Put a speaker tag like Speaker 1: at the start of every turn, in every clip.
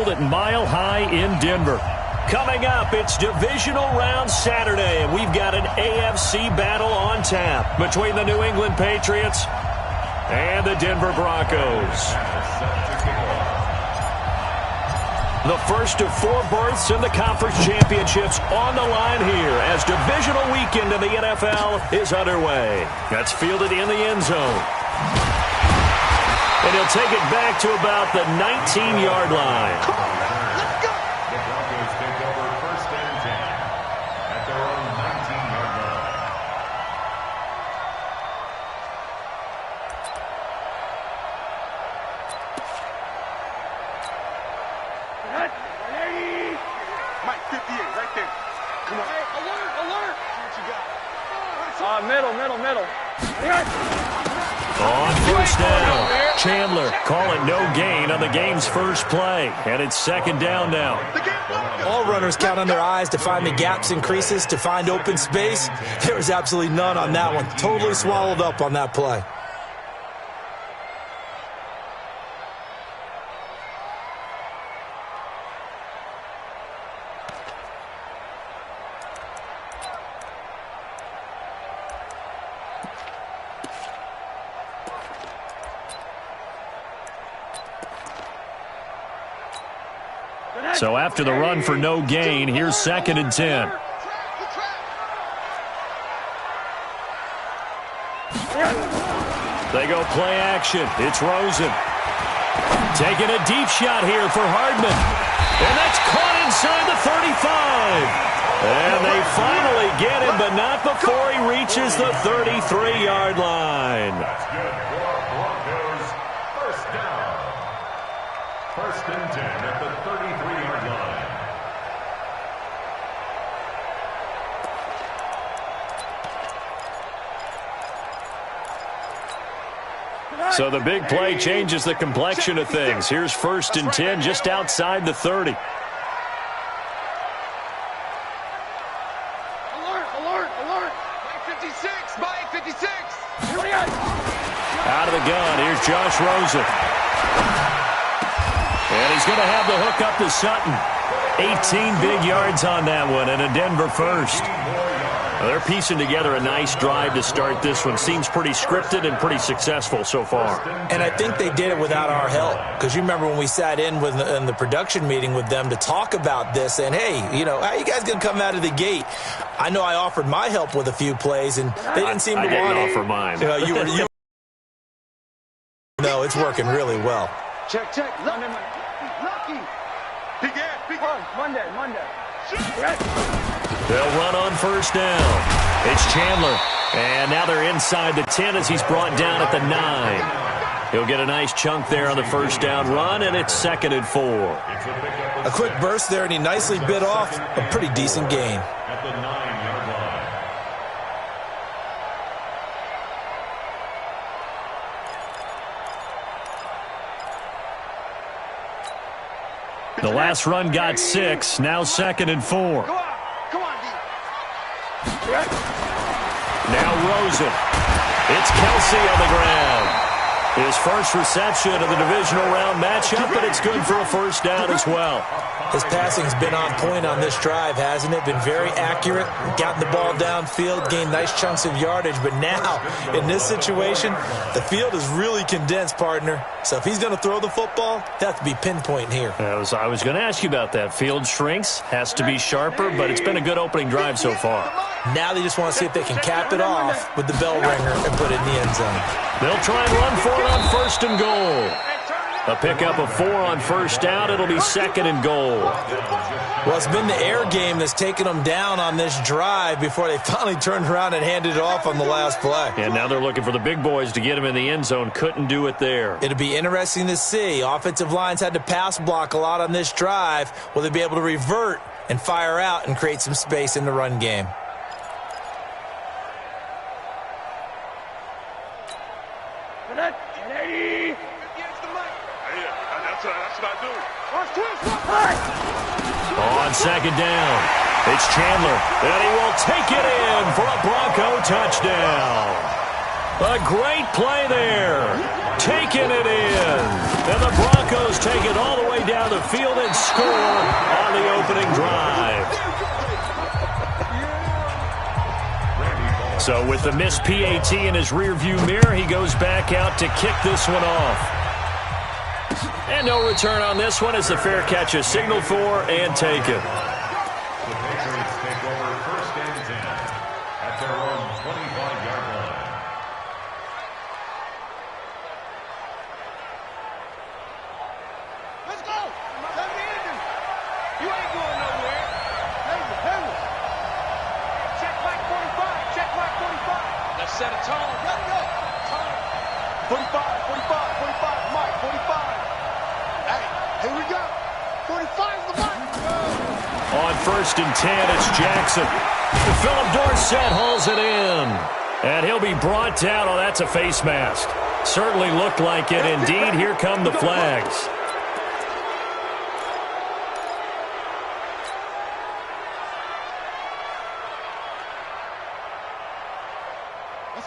Speaker 1: At Mile High in Denver. Coming up, it's divisional round Saturday, and we've got an AFC battle on tap between the New England Patriots and the Denver Broncos. The first of 4 berths in the conference championships on the line here as divisional weekend in the NFL is underway. That's fielded in the end zone. And he'll take it back to about the 19-yard line.
Speaker 2: Come on, let's go. The Broncos take over first and 10 at their own 19-yard line.
Speaker 3: Mike, 58, right there. Come on. Hey, alert. See what you got. Middle.
Speaker 1: On first down, Chandler calling no gain on the game's first play. And it's second down now.
Speaker 4: All runners count on their eyes to find the gaps and creases, to find open space. There was absolutely none on that one. Totally swallowed up on that play.
Speaker 1: So after the run for no gain, here's second and 10. They go play action. It's Rosen. Taking a deep shot here for Hardman. And that's caught inside the 35. And they finally get him, but not before he reaches the 33-yard line.
Speaker 2: That's good for Broncos. First down. First and 10 at the 33-yard line.
Speaker 1: So the big play changes the complexion of things. Here's first and 10 just outside the 30.
Speaker 3: Alert. Mike 56.
Speaker 1: Out of the gun, here's Josh Rosen. And he's going to have the hook up to Sutton. 18 big yards on that one, and a Denver first. They're piecing together a nice drive to start this one. Seems pretty scripted and pretty successful so far.
Speaker 4: And I think they did it without our help. Because you remember when we sat in the production meeting with them to talk about this, and hey, how you guys going to come out of the gate? I know I offered my help with a few plays, and they didn't seem to want it.
Speaker 1: I didn't offer mine.
Speaker 4: You No, it's working really well.
Speaker 3: Check. Lucky. Big Monday.
Speaker 1: They'll run on first down. It's Chandler. And now they're inside the 10 as he's brought down at the 9. He'll get a nice chunk there on the first down run, and it's second and 4.
Speaker 4: A quick burst there, and he nicely bit off a pretty decent gain.
Speaker 2: At the 9-yard line.
Speaker 1: The last run got 6. Now second and 4.
Speaker 3: Come on, D.
Speaker 1: Now Rosen. It's Kelsey on the ground. His first reception of the divisional round matchup, and it's good for a first down as well.
Speaker 4: His passing's been on point on this drive, hasn't it? Been very accurate, gotten the ball downfield, gained nice chunks of yardage. But now, in this situation, the field is really condensed, partner. So if he's going to throw the football, they have to be pinpoint here.
Speaker 1: I was going to ask you about that. Field shrinks, has to be sharper, but it's been a good opening drive so far.
Speaker 4: Now they just want to see if they can cap it off with the bell ringer and put it in the end zone.
Speaker 1: They'll try and run for it on first and goal. A pickup of 4 on first down. It'll be second and goal.
Speaker 4: Well, it's been the air game that's taken them down on this drive before they finally turned around and handed it off on the last play.
Speaker 1: And now they're looking for the big boys to get him in the end zone. Couldn't do it there.
Speaker 4: It'll be interesting to see. Offensive lines had to pass block a lot on this drive. Will they be able to revert and fire out and create some space in the run game?
Speaker 1: On second down, it's Chandler, and he will take it in for a Bronco touchdown. A great play there. taking it in. And the Broncos take it all the way down the field and score on the opening drive. So with the missed PAT in his rearview mirror, he goes back out to kick this one off. And no return on this one as the fair catch is signaled for and taken.
Speaker 2: The Patriots take over 1st and 10 at their own 25-yard line.
Speaker 3: Let's go. Let me in there. You ain't going nowhere. Hey. Check Mike 45. Check Mike 45. Let's set a tone. Let it go. 45. Mike 45. Hey, here we go. 45's the mark.
Speaker 1: On 1st and 10, it's Jackson. Philip Dorsett hauls it in. And he'll be brought down. Oh, that's a face mask. Certainly looked like it. Indeed, here come the flags.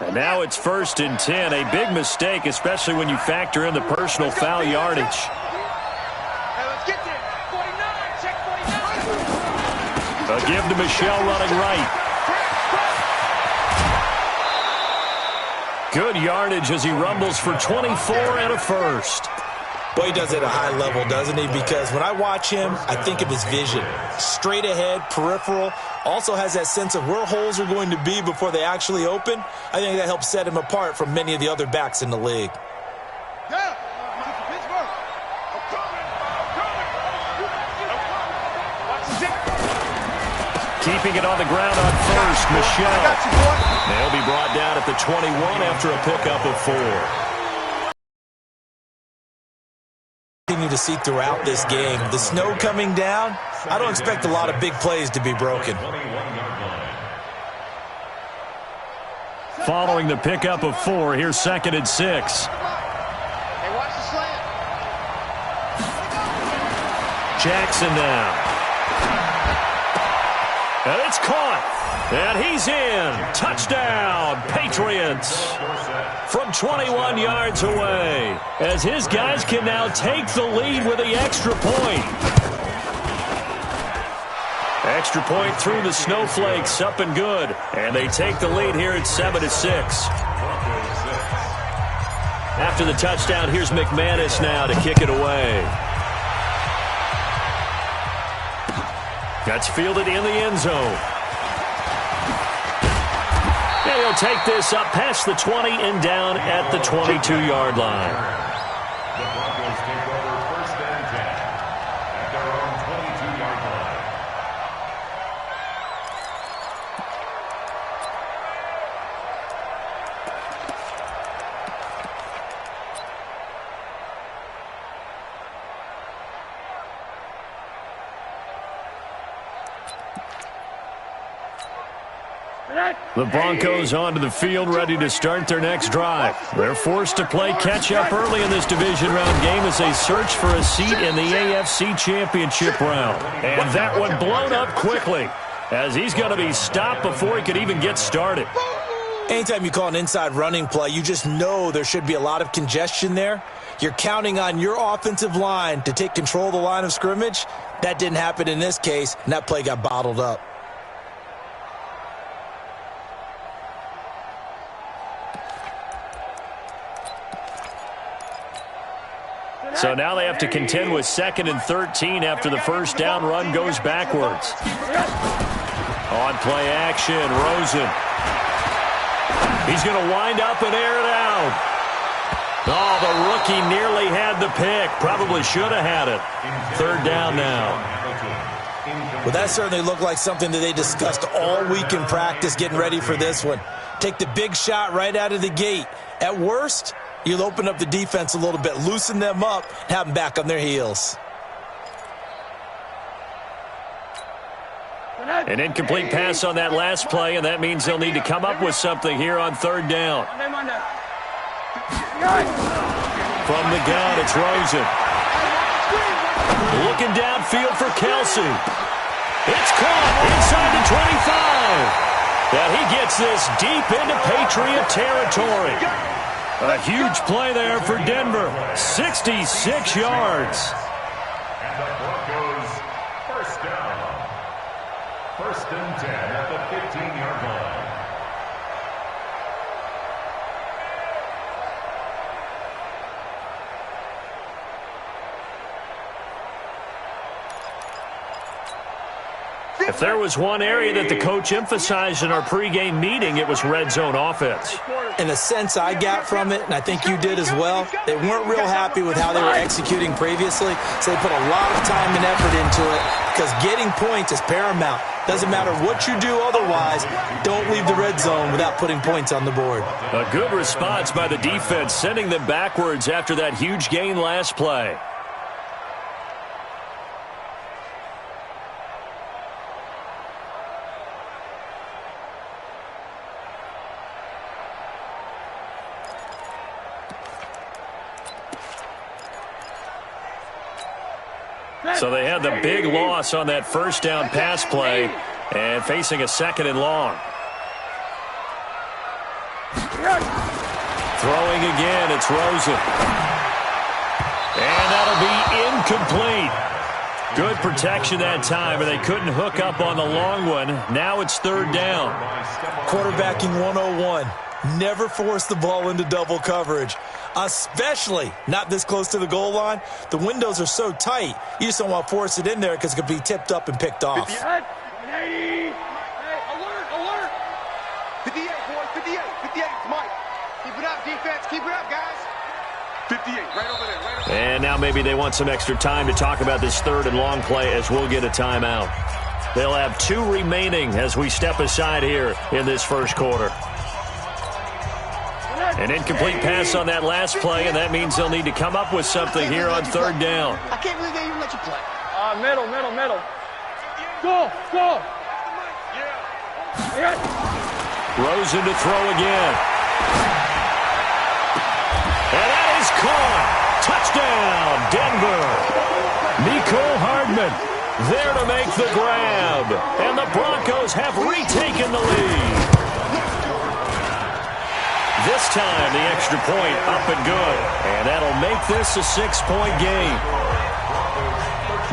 Speaker 1: And now it's 1st and 10. A big mistake, especially when you factor in the personal foul yardage.
Speaker 3: Hey, let's get there. 49. Check 49.
Speaker 1: A give to Michelle running right. Good yardage as he rumbles for 24 and a first.
Speaker 4: Boy, he does it at a high level, doesn't he? Because when I watch him, I think of his vision. Straight ahead, peripheral. Also has that sense of where holes are going to be before they actually open. I think that helps set him apart from many of the other backs in the league.
Speaker 3: Yeah. Pittsburgh. I'm coming.
Speaker 1: Keeping it on the ground on first, Michelle.
Speaker 3: I got you, boy.
Speaker 1: They'll be brought down at the 21 after a pickup of 4.
Speaker 4: Continue to see throughout this game. The snow coming down, I don't expect a lot of big plays to be broken.
Speaker 1: Following the pickup of 4, here's 2nd and 6.
Speaker 3: Hey, watch the slant.
Speaker 1: Jackson now. And it's caught. And he's in. Touchdown, Patriots. From 21 yards away. As his guys can now take the lead with the extra point. Extra point through the snowflakes, up and good. And they take the lead here at 7-6. After the touchdown, here's McManus now to kick it away. That's fielded in the end zone. And he'll take this up past the 20 and down at the 22-yard line.
Speaker 2: The Broncos take over 1st and 10 at their own 22-yard line.
Speaker 1: The Broncos onto the field, ready to start their next drive. They're forced to play catch-up early in this division round game as they search for a seat in the AFC Championship round. And that one blown up quickly as he's going to be stopped before he could even get started.
Speaker 4: Anytime you call an inside running play, you just know there should be a lot of congestion there. You're counting on your offensive line to take control of the line of scrimmage. That didn't happen in this case, and that play got bottled up.
Speaker 1: So now they have to contend with 2nd and 13 after the first down run goes backwards. On play action, Rosen. He's going to wind up and air it out. Oh, the rookie nearly had the pick. Probably should have had it. 3rd down now.
Speaker 4: Well, that certainly looked like something that they discussed all week in practice getting ready for this one. Take the big shot right out of the gate. At worst, you'll open up the defense a little bit, loosen them up, have them back on their heels.
Speaker 1: An incomplete pass on that last play, and that means they'll need to come up with something here on 3rd down. From the gun, it's Rosen. Looking downfield for Kelsey. It's caught inside the 25. And he gets this deep into Patriot territory. A huge play there for Denver. 66 yards.
Speaker 2: And the Broncos first down. First and 10 at the 15-yard line.
Speaker 1: If there was one area that the coach emphasized in our pregame meeting, it was red zone offense.
Speaker 4: In the sense I got from it, and I think you did as well, they weren't real happy with how they were executing previously, so they put a lot of time and effort into it because getting points is paramount. Doesn't matter what you do otherwise, don't leave the red zone without putting points on the board.
Speaker 1: A good response by the defense, sending them backwards after that huge gain last play. So they had the big loss on that first down pass play and facing a second and long. Throwing again, it's Rosen. And that'll be incomplete. Good protection that time, and they couldn't hook up on the long one. Now it's third down.
Speaker 4: Quarterbacking 101. Never force the ball into double coverage, especially not this close to the goal line. The windows are so tight, you just don't want to force it in there because it could be tipped up and picked off.
Speaker 3: 58. Hey, alert, alert. 58, boys, 58, 58, Mike. Keep it up, defense, keep it up, guys. 58, right over there, right over there.
Speaker 1: And now maybe they want some extra time to talk about this third and long play as we'll get a timeout. They'll have 2 remaining as we step aside here in this first quarter. An incomplete pass on that last play, and that means they'll need to come up with something here on third down.
Speaker 3: I can't believe they even let you play.
Speaker 5: Middle. Go. Yeah.
Speaker 1: Rosen to throw again. And that is caught. Touchdown, Denver. Nico Hardman there to make the grab. And the Broncos have retaken the lead. This time, the extra point up and good. And that'll make this a 6-point game.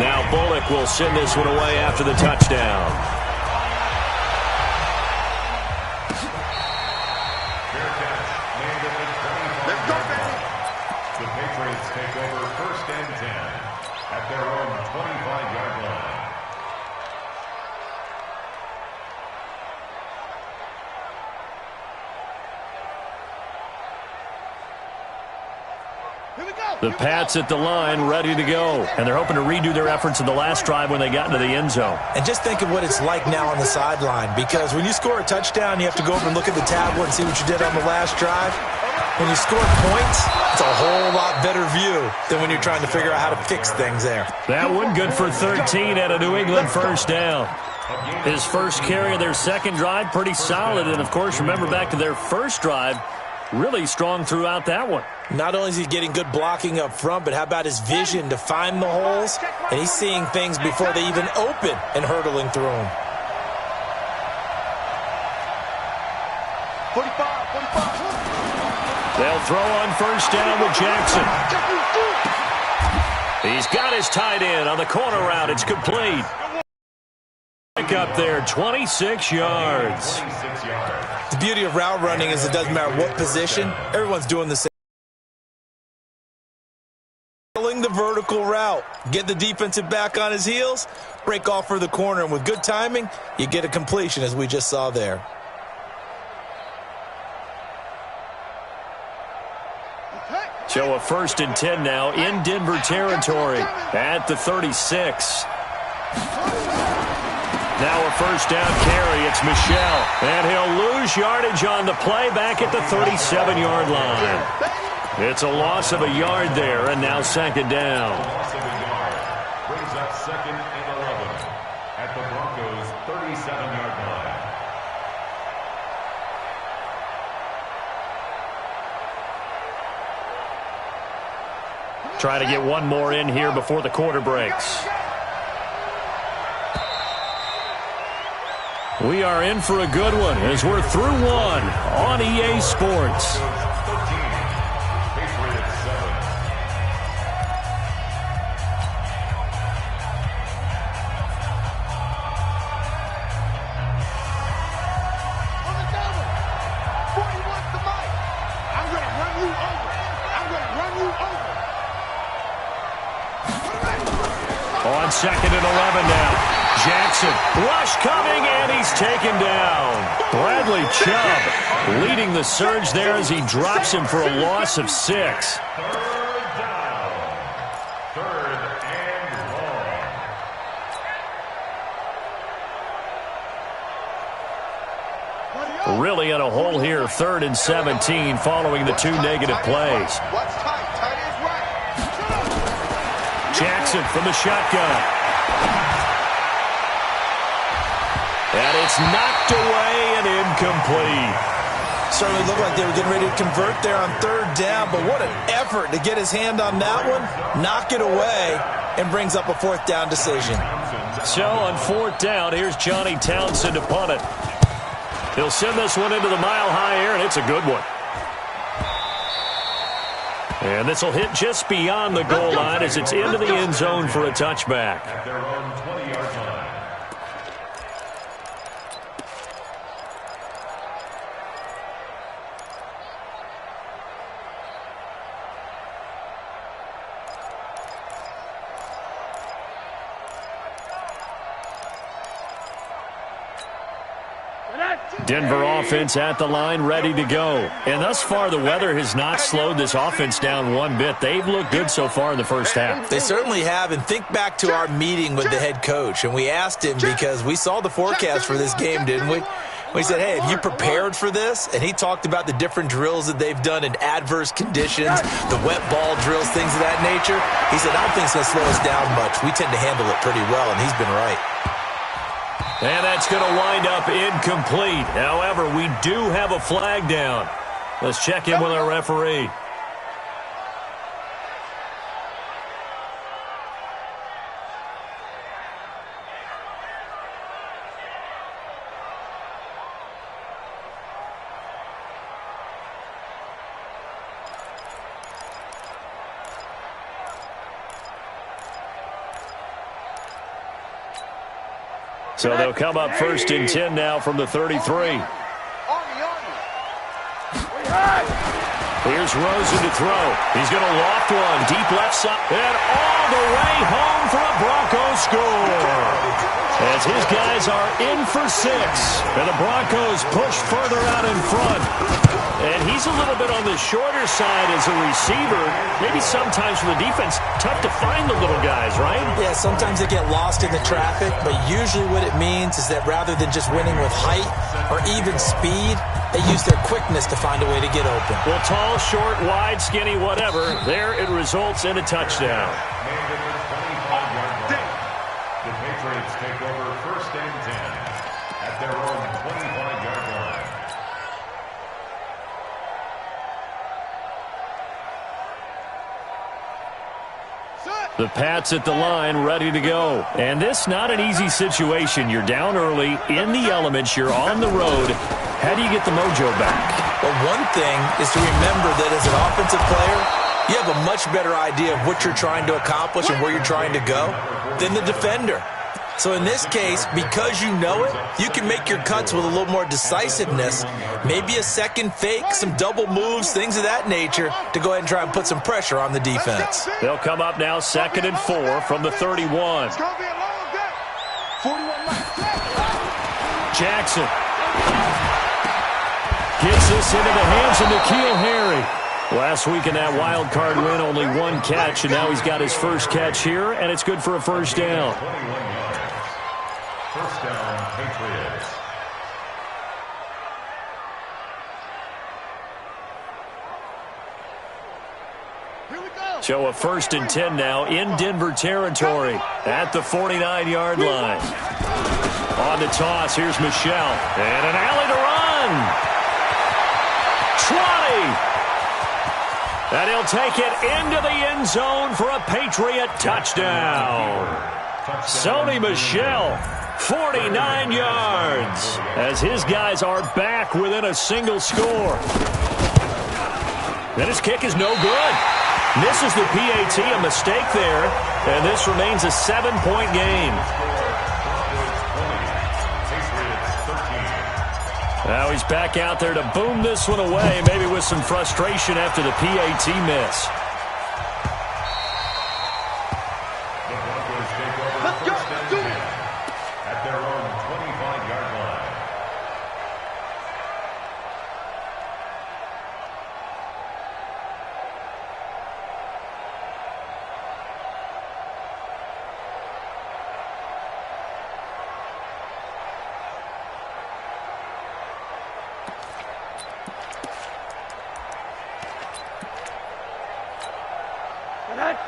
Speaker 1: Now Bullock will send this one away after the touchdown.
Speaker 3: Let's go, baby.
Speaker 2: The Patriots take over first and 10 at their own 25-yard line.
Speaker 1: The Pats at the line, ready to go. And they're hoping to redo their efforts in the last drive when they got into the end zone.
Speaker 4: And just think of what it's like now on the sideline, because when you score a touchdown, you have to go over and look at the tablet and see what you did on the last drive. When you score points, it's a whole lot better view than when you're trying to figure out how to fix things there.
Speaker 1: That one good for 13 at a New England first down. His first carry of their second drive, pretty solid. And, of course, remember back to their first drive, really strong throughout that one.
Speaker 4: Not only is he getting good blocking up front, but how about his vision to find the holes? And he's seeing things before they even open and hurdling through them.
Speaker 3: 45.
Speaker 1: They'll throw on first down with Jackson. He's got his tight end on the corner route. It's complete. Pick up there, 26 yards.
Speaker 4: The beauty of route running is it doesn't matter what position. Everyone's doing the same. The vertical route, get the defensive back on his heels, break off for the corner, and with good timing, you get a completion as we just saw there.
Speaker 1: So a first and 10 now in Denver territory at the 36. Now a first down carry. It's Michel. And he'll lose yardage on the play back at the 37-yard line. It's a loss of a yard there, and now second down.
Speaker 2: Loss of a yard brings up second and 11 at the Broncos' 37-yard line.
Speaker 1: Try to get one more in here before the quarter breaks. We are in for a good one as we're through one on EA Sports. On 2nd and 11 now. Jackson, rush coming, and he's taken down. Bradley Chubb leading the surge there as he drops him for a loss of 6.
Speaker 2: Third down. 3rd and long.
Speaker 1: Really in a hole here, 3rd and 17 following the 2 negative plays.
Speaker 3: What's tight? Tight is right.
Speaker 1: Jackson from the shotgun. And it's knocked away and incomplete.
Speaker 4: Certainly looked like they were getting ready to convert there on 3rd down, but what an effort to get his hand on that one, knock it away, and brings up a 4th down decision.
Speaker 1: So on 4th down, here's Johnny Townsend to punt it. He'll send this one into the mile-high air, and it's a good one. And this will hit just beyond the goal line as it's into the end zone for a touchback.
Speaker 2: At their own 20-yard line.
Speaker 1: Denver offense at the line, ready to go. And thus far, the weather has not slowed this offense down one bit. They've looked good so far in the first half.
Speaker 4: They certainly have, and think back to our meeting with the head coach, and we asked him because we saw the forecast for this game, didn't we? We said, hey, have you prepared for this? And he talked about the different drills that they've done in adverse conditions, the wet ball drills, things of that nature. He said, I don't think it's going to slow us down much. We tend to handle it pretty well, and he's been right.
Speaker 1: And that's going to wind up incomplete. However, we do have a flag down. Let's check in with our referee. So they'll come up 1st and 10 now from the 33. Here's Rosen to throw. He's going to loft one. Deep left side. And all the way home for a Broncos score. As his guys are in for 6. And the Broncos push further out in front. And he's a little bit on the shorter side as a receiver. Maybe sometimes for the defense, tough to find the little guys, right?
Speaker 4: Yeah, sometimes they get lost in the traffic, but usually what it means is that rather than just winning with height or even speed, they use their quickness to find a way to get open.
Speaker 1: Well, tall, short, wide, skinny, whatever, there it results in a touchdown.
Speaker 2: The Patriots take over 1st and 10 at their own 25-yard line.
Speaker 1: The Pats at the line, ready to go. And this not an easy situation. You're down early, in the elements, you're on the road. How do you get the mojo back?
Speaker 4: Well, one thing is to remember that as an offensive player, you have a much better idea of what you're trying to accomplish and where you're trying to go than the defender. So in this case, because you know it, you can make your cuts with a little more decisiveness, maybe a second fake, some double moves, things of that nature, to go ahead and try and put some pressure on the defense.
Speaker 1: They'll come up now 2nd and 4 from the 31. Jackson gets this into the hands of N'Keal Harry. Last week in that wild card win, only 1 catch, and now he's got his first catch here, and it's good for a 1st down.
Speaker 2: 1st down, Patriots.
Speaker 1: So a 1st and 10 now in Denver territory at the 49-yard line. On the toss, here's Michel. And an alley to run. 20. And he'll take it into the end zone for a Patriot touchdown. Sony Michel, 49 yards, as his guys are back within a single score. And his kick is no good. Misses the PAT, a mistake there, and this remains a 7-point game. Now he's back out there to boom this one away, maybe with some frustration after the PAT miss.
Speaker 2: The Broncos take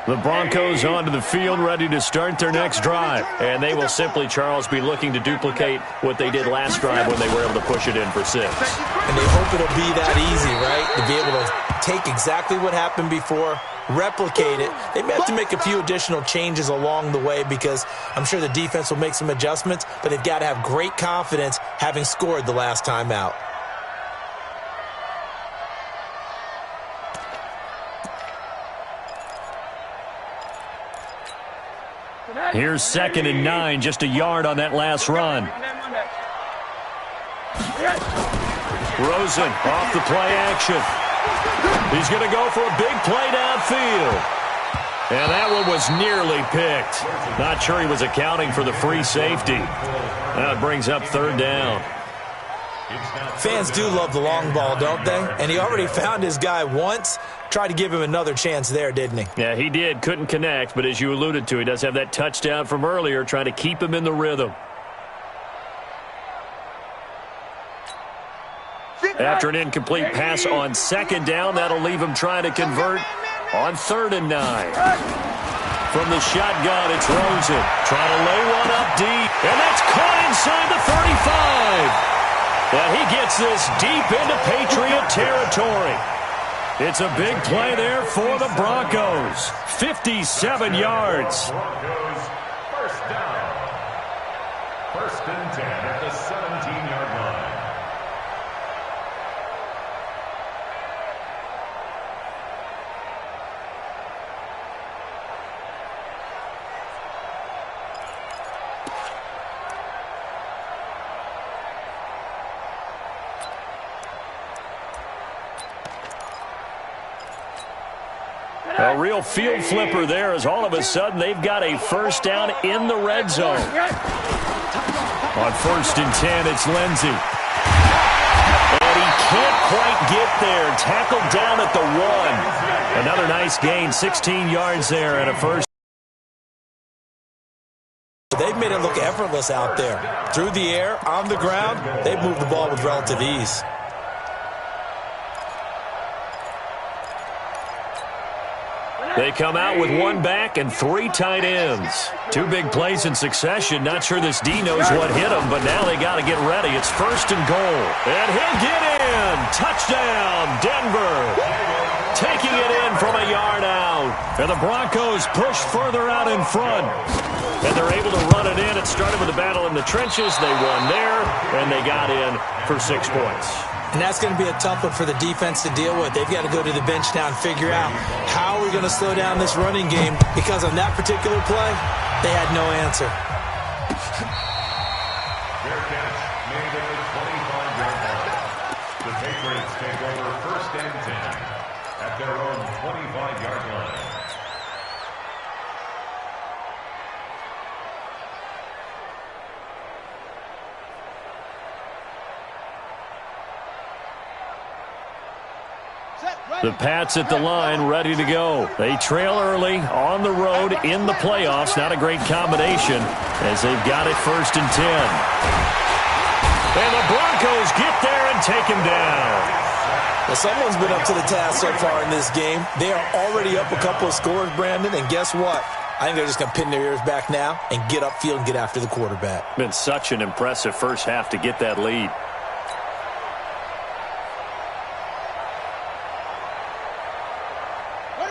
Speaker 1: The Broncos onto the field, ready to start their next drive. And they will simply, Charles, be looking to duplicate what they did last drive when they were able to push it in for 6.
Speaker 4: And they hope it'll be that easy, right? To be able to take exactly what happened before, replicate it. They may have to make a few additional changes along the way because I'm sure the defense will make some adjustments, but they've got to have great confidence having scored the last time out.
Speaker 1: Here's 2nd and 9, just a yard on that last run. Rosen off the play action. He's going to go for a big play downfield. And that one was nearly picked. Not sure he was accounting for the free safety. That brings up 3rd down.
Speaker 4: Fans do love the long ball, don't they? And he already found his guy once. Tried to give him another chance there, didn't he?
Speaker 1: Yeah, he did. Couldn't connect, but as you alluded to, he does have that touchdown from earlier, trying to keep him in the rhythm. After an incomplete pass on 2nd down, that'll leave him trying to convert on 3rd and 9. From the shotgun, it's Rosen. Trying to lay one up deep, and that's caught inside the 35. And he gets this deep into Patriot territory. It's a big play there for the Broncos. 57 yards.
Speaker 2: Broncos first down. 1st and 10 at the 17-yard line.
Speaker 1: A real field flipper there as all of a sudden they've got a 1st down in the red zone. On 1st and 10, it's Lindsey. And he can't quite get there. Tackled down at the 1. Another nice gain, 16 yards there and a 1st.
Speaker 4: They've made it look effortless out there. Through the air, on the ground, they've moved the ball with relative ease.
Speaker 1: They come out with 1 back and 3 tight ends. 2 big plays in succession. Not sure this D knows what hit him, but now they got to get ready. It's 1st and goal. And he'll get in. Touchdown, Denver. Taking it in from a yard out. And the Broncos push further out in front. And they're able to run it in. It started with a battle in the trenches. They won there, and they got in for 6 points.
Speaker 4: And that's going to be a tough one for the defense to deal with. They've got to go to the bench now and figure out how we're going to slow down this running game, because on that particular play, they had no answer.
Speaker 2: Fair catch made at the 25-yard line. The Patriots take over 1st and 10 at their own 25-yard line.
Speaker 1: The Pats at the line, ready to go. They trail early on the road in the playoffs. Not a great combination as they've got it 1st and 10. And the Broncos get there and take him down.
Speaker 4: Well, someone's been up to the task so far in this game. They are already up a couple of scores, Brandon, and guess what? I think they're just going to pin their ears back now and get upfield and get after the quarterback.
Speaker 1: Been such an impressive first half to get that lead.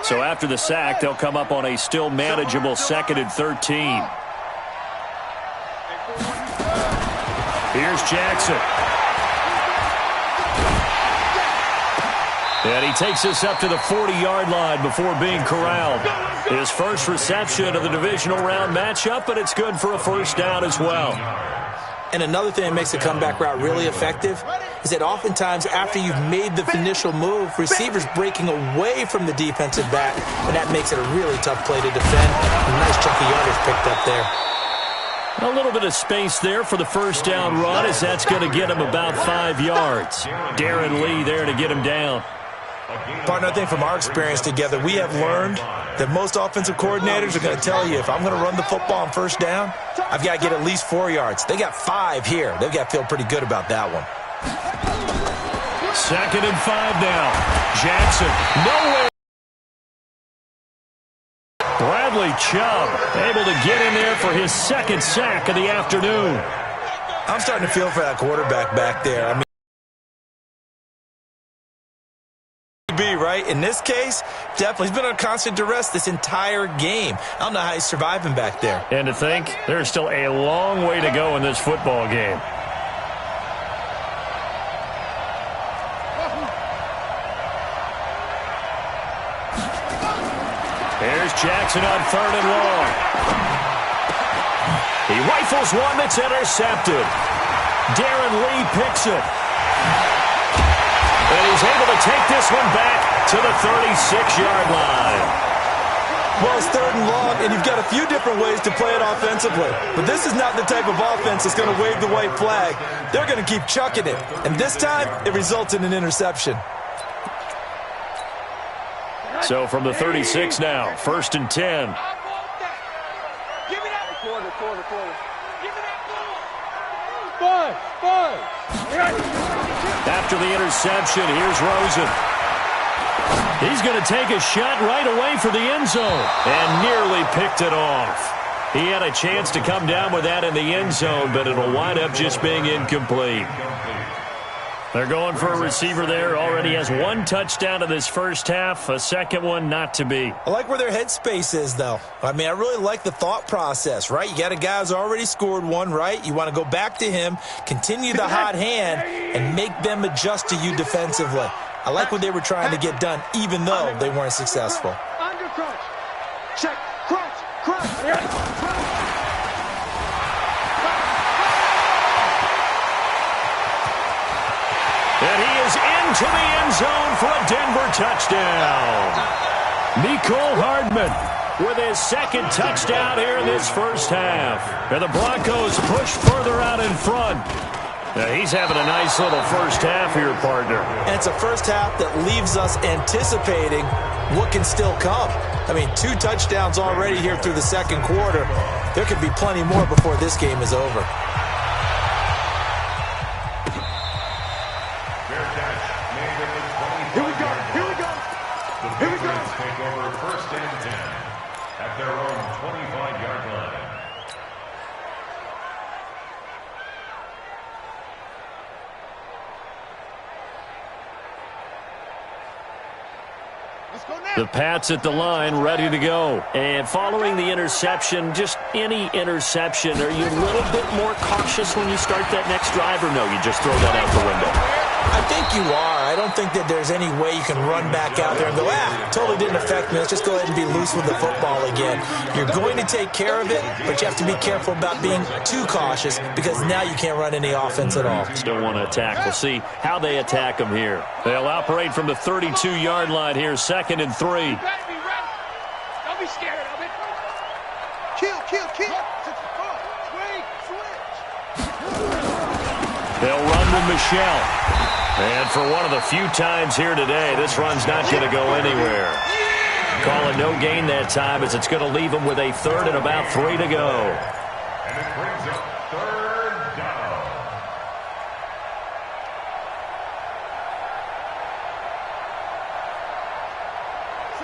Speaker 1: So after the sack, they'll come up on a still manageable 2nd and 13. Here's Jackson. And he takes us up to the 40-yard line before being corralled. His first reception of the divisional round matchup, but it's good for a 1st down as well.
Speaker 4: And another thing that makes the comeback route really effective is that oftentimes after you've made the initial move, receivers breaking away from the defensive back, and that makes it a really tough play to defend. A nice chunk of yardage picked up there.
Speaker 1: A little bit of space there for the 1st down run, as that's going to get him about 5 yards. Darren Lee there to get him down.
Speaker 4: Partner, I think from our experience together, we have learned that most offensive coordinators are going to tell you, if I'm going to run the football on 1st down, I've got to get at least 4 yards. They got 5 here. They've got to feel pretty good about that one.
Speaker 1: 2nd and 5 now. Jackson, nowhere. Bradley Chubb able to get in there for his second sack of the afternoon.
Speaker 4: I'm starting to feel for that quarterback back there. I mean, right? In this case, definitely. He's been on constant duress this entire game. I don't know how he's surviving back there.
Speaker 1: And to think, there's still a long way to go in this football game. Here's Jackson on 3rd and long. He rifles one that's intercepted. Darren Lee picks it. And he's able to take this one back to the 36-yard line.
Speaker 4: Well, it's 3rd and long, and you've got a few different ways to play it offensively. But this is not the type of offense that's going to wave the white flag. They're going to keep chucking it. And this time, it results in an interception.
Speaker 1: So from the 36 now, 1st and 10.
Speaker 5: Give me that quarter. Give me that ball. Five.
Speaker 1: After the interception, here's Rosen. He's going to take a shot right away for the end zone and nearly picked it off. He had a chance to come down with that in the end zone, but it'll wind up just being incomplete. They're going for a receiver there. Already has 1 touchdown in this first half. A second one not to be.
Speaker 4: I like where their headspace is, though. I mean, I really like the thought process, right? You got a guy who's already scored one, right? You want to go back to him, continue the hot hand, and make them adjust to you defensively. I like what they were trying to get done, even though they weren't successful.
Speaker 3: Under crunch. Check. Crunch.
Speaker 1: And he is into the end zone for a Denver touchdown. Mecole Hardman with his second touchdown here in this first half. And the Broncos push further out in front. Now he's having a nice little first half here, partner.
Speaker 4: And it's a first half that leaves us anticipating what can still come. I mean, 2 touchdowns already here through the second quarter. There could be plenty more before this game is over.
Speaker 2: Take over 1st and 10 at their own 25-yard line.
Speaker 1: The Pats at the line, ready to go. And following the interception, just any interception, are you a little bit more cautious when you start that next drive, or no, you just throw that out the window?
Speaker 4: I think you are. I don't think that there's any way you can run back out there and go, totally didn't affect me. Let's just go ahead and be loose with the football again. You're going to take care of it, but you have to be careful about being too cautious because now you can't run any offense at all.
Speaker 1: Still want to attack. We'll see how they attack them here. They'll operate from the 32-yard line here, 2nd and 3.
Speaker 5: Don't be scared of it.
Speaker 3: Kill.
Speaker 1: They'll run with Michelle. And for one of the few times here today, this run's not going to go anywhere. Call it no gain that time as it's going to leave them with a 3rd and about 3 to go.
Speaker 2: And it brings up 3rd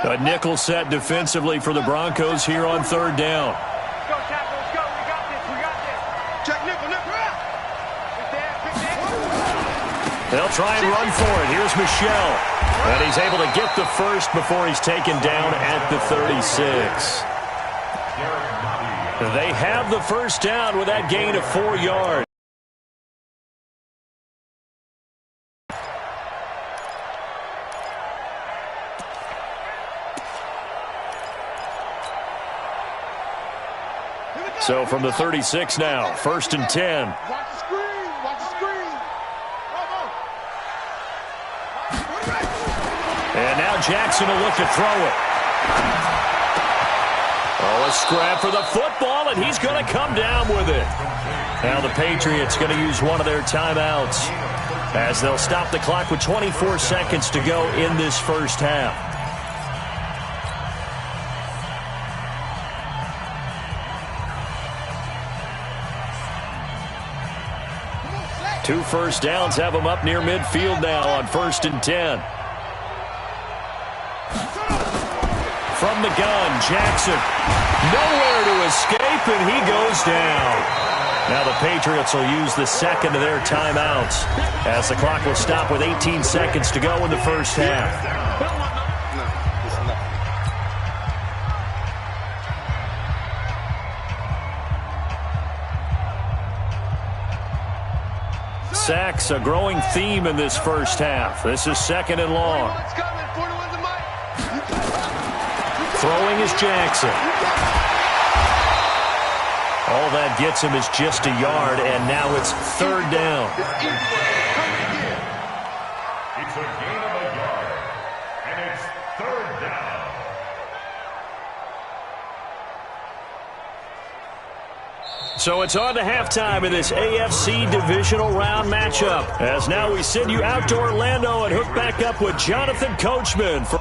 Speaker 2: down.
Speaker 1: A nickel set defensively for the Broncos here on 3rd down.
Speaker 5: Let's go, Tackle. Let's go. We got this.
Speaker 3: Check nickel.
Speaker 1: They'll try and run for it. Here's Michelle. And he's able to get the first before he's taken down at the 36. They have the first down with that gain of 4 yards. So from the 36 now, 1st and 10.
Speaker 3: Watch the screen.
Speaker 1: And now Jackson will look to throw it. Oh, a scrap for the football, and he's going to come down with it. Now the Patriots going to use one of their timeouts as they'll stop the clock with 24 seconds to go in this first half. Two first downs have them up near midfield now on 1st and 10. From from the gun. Jackson nowhere to escape, and he goes down. Now the Patriots will use the second of their timeouts as the clock will stop with 18 seconds to go in the first half. Sacks, a growing theme in this first half. This is second and long. Throwing is Jackson. All that gets him is just a yard, and now it's third down.
Speaker 2: It's a gain of a yard, and it's third down.
Speaker 1: So it's on to halftime in this AFC divisional round matchup. As now we send you out to Orlando and hook back up with Jonathan Coachman for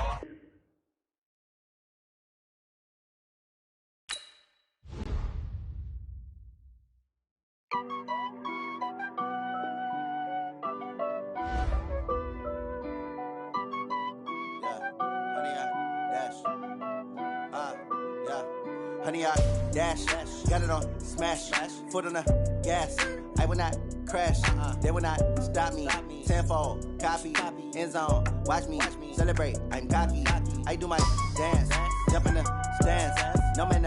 Speaker 6: Honey, I dash, got it on smash, foot on the gas. I will not crash, they will not stop me. Tenfold, copy, end zone, watch me celebrate. I'm cocky, I do my dance, jump in the stands. No man,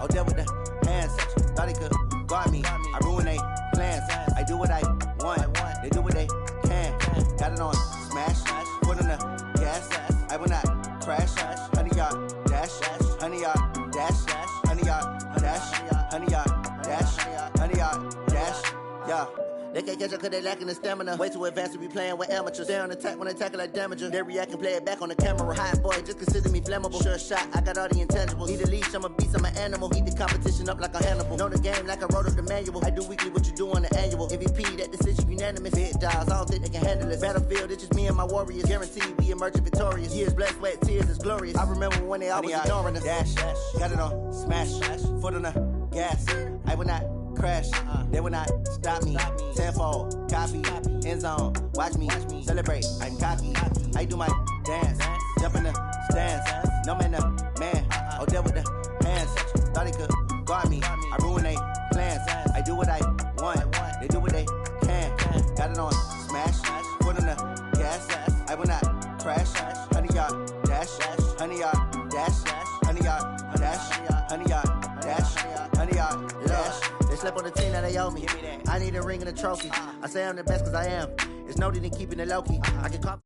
Speaker 6: oh, deal with the hands. Thought he could guard me, I ruin they plans. I do what I want, they do what they can. Got it on smash, foot on the gas. I will not crash, honey, y'all dash, honey, y'all dash, honey, y'all dash, honey, y'all dash, honey, y'all dash, yeah. They can't catch up cause they lacking the stamina. Way too advanced to be playing with amateurs. Stay on attack when they tackle like damager. They react and play it back on the camera. Hot boy, just consider me flammable. Sure shot, I got all the intangibles. Need a leash, I'm a beast, I'm an animal. Eat the competition up like a Hannibal. Know the game like I wrote up the manual. I do weekly what you do on the annual. MVP, that decision unanimous. Hit dials, I don't think they can handle it. Battlefield, it's just me and my warriors. Guaranteed we emerging victorious. Years, blood, sweat, tears, it's glorious. I remember when they always ignoring us. Dash, got it on smash, foot on the gas. I will not crash, they will not stop me. Tenfold, copy, end zone, watch me celebrate. I'm cocky, I do my dance, jump in the stands. No man, oh, deal with the hands. Thought he could guard me, I ruin they plans. I do what I want, they do what they can. Got it on smash, foot on the gas. I will not crash, honey, y'all dash, honey, y'all dash, honey, y'all dash, honey, y'all dash, honey, y'all dash. They slept on the team that they owe me. I need a ring and a trophy. I say I'm the best cause I am. It's no need in keeping it low key. I can cop